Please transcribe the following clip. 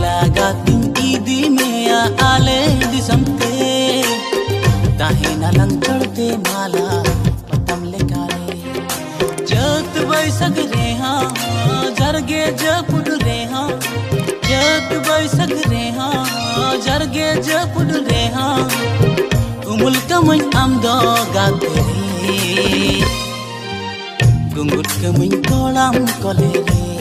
Lagating idi mea ale disamte Tahina lang chढ़ते माला पतम ले काले जत बै सगरे हाँ जरगे जपुड रे हाँ जत बै सगरे हाँ जरगे जपुड रे हाँ umul kamay amdo gatere gungut kamay kolam kolere